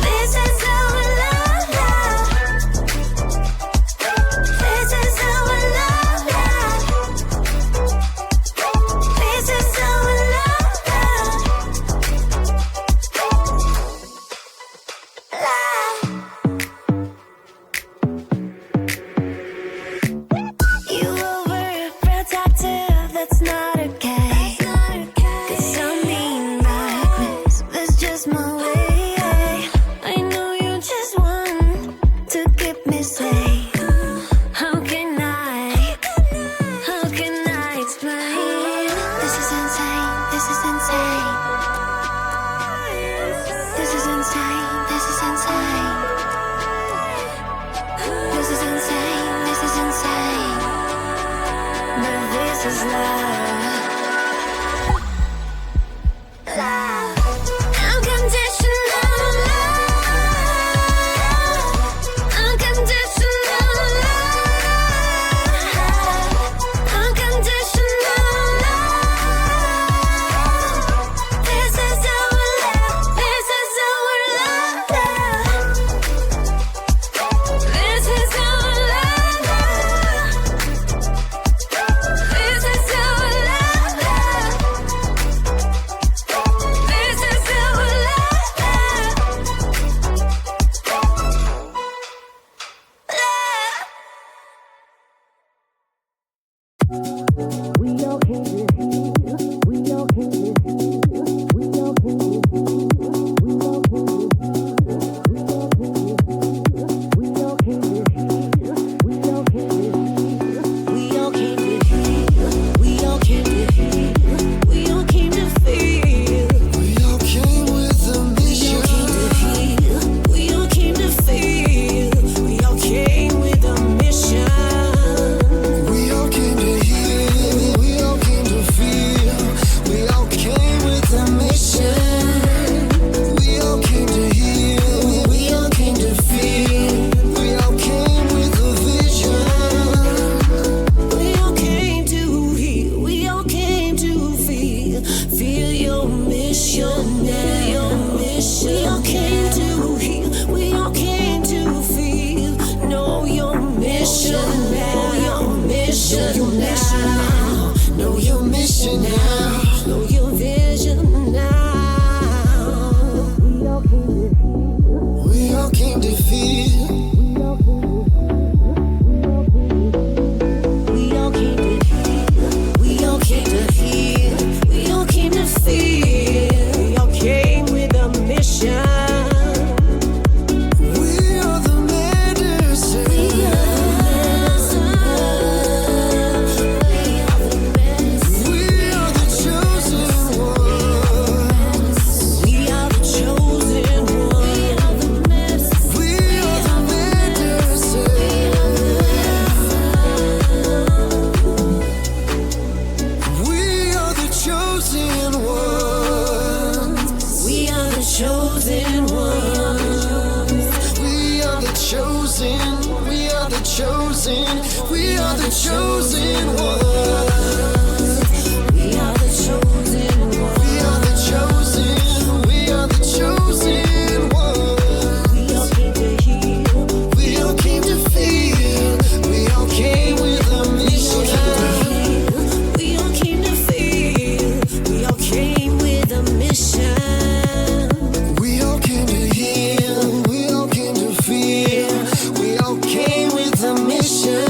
This is our love. this is love. Love. Unconditional love. Unconditional love. Unconditional love. This is our love. This is our love. This is our love. This is our love. This is our We all came to heal. We all came to heal. We all came to heal. We all came to heal. We all came to heal. We all came to heal. We all came to heal. We all came to heal. We all came to feel. We all came with a mission. We all came to feel. We all came with a mission. We all came to heal. We all came to feel. We all came with a mission. We all came to heal. We all came to feel. We all came with a vision. We all came to heal. We all came to feel. Feel your mission now. Your mission. We all came to heal. We all came to feel. Know your mission now. Your mission now. Know your mission now. Know your vision now. We all came to heal. We all came to feel. We all came to heal. We all came to heal. We all came to feel. We all came with a mission. We are the medicine. We are the medicine. We are the chosen ones. We are the chosen one. We are the medicine. We are the medicine. We are the chosen ones. We are the chosen ones. We are the chosen. We are the chosen. We are the chosen ones. We are the chosen ones. We are the chosen. We are the chosen ones. We all came to heal. We all came to feel. We all came with a mission. We all came to feel. We all came with a mission. We all came to heal. We all came to feel. We all came with a mission.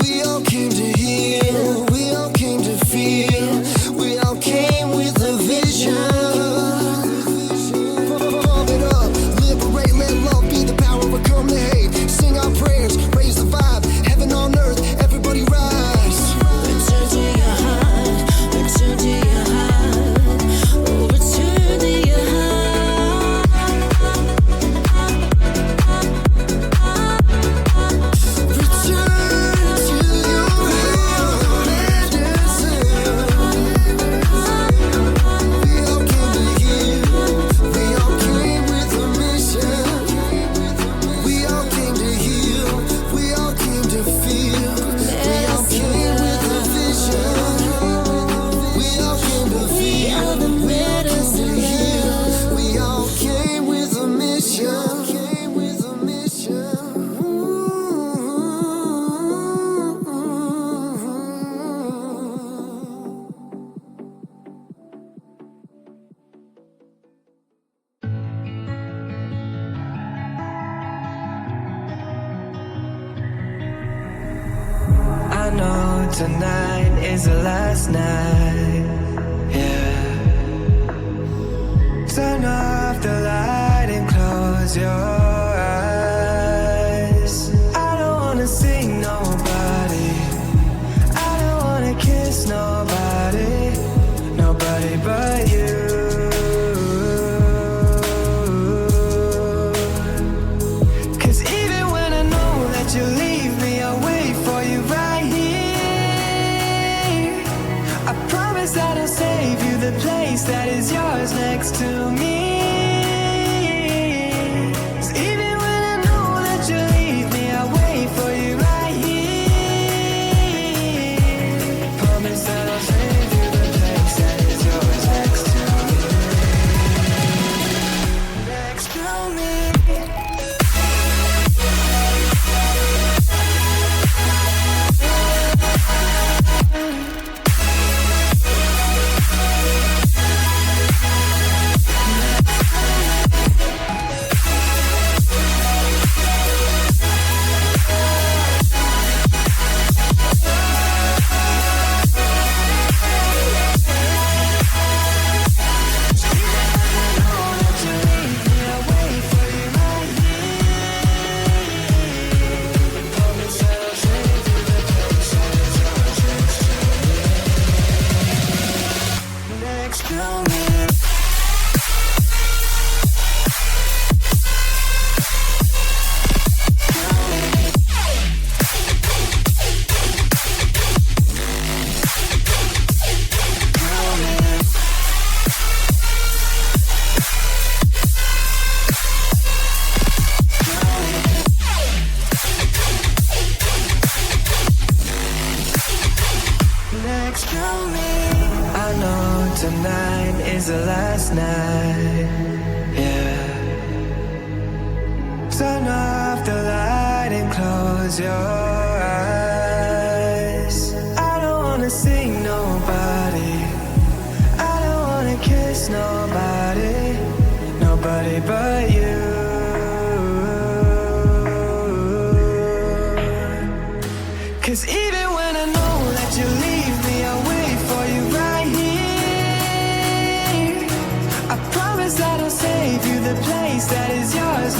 We all came to heal. We all came to feel. We all came with a vision. Pump it up, liberate, let love be the power, overcome the hate. Sing our prayers, raise the vibe. Heaven on earth, everybody rise. Return to your heart. Return to your heart. Oh, return to your heart. Return to your medicine. We all came to heal. We all came with a mission. We all came to heal. We all came to feel. We all came with a vision. We all came to feel. the We all came to medicine. heal. We all came with a mission. Came with a mission. I know tonight is the last night. Yeah. Turn off the light and close your eyes. I don't wanna see nobody. I don't wanna kiss nobody. Nobody but you. Cause even when I know that you leave me, I'll wait for you right here. promise that I'll save you the place that is yours next to me. 'Cause even when I know that you leave me, I'll wait for you right here. Promise that I'll save you the place that is yours next to me. Next to me. I know tonight is the last night, yeah. Turn off the light and close your eyes. I don't wanna see nobody, I don't wanna kiss nobody, nobody but you. 'Cause even when I know that you leave me, I'll wait for you right here. I promise that I'll save you the place that is yours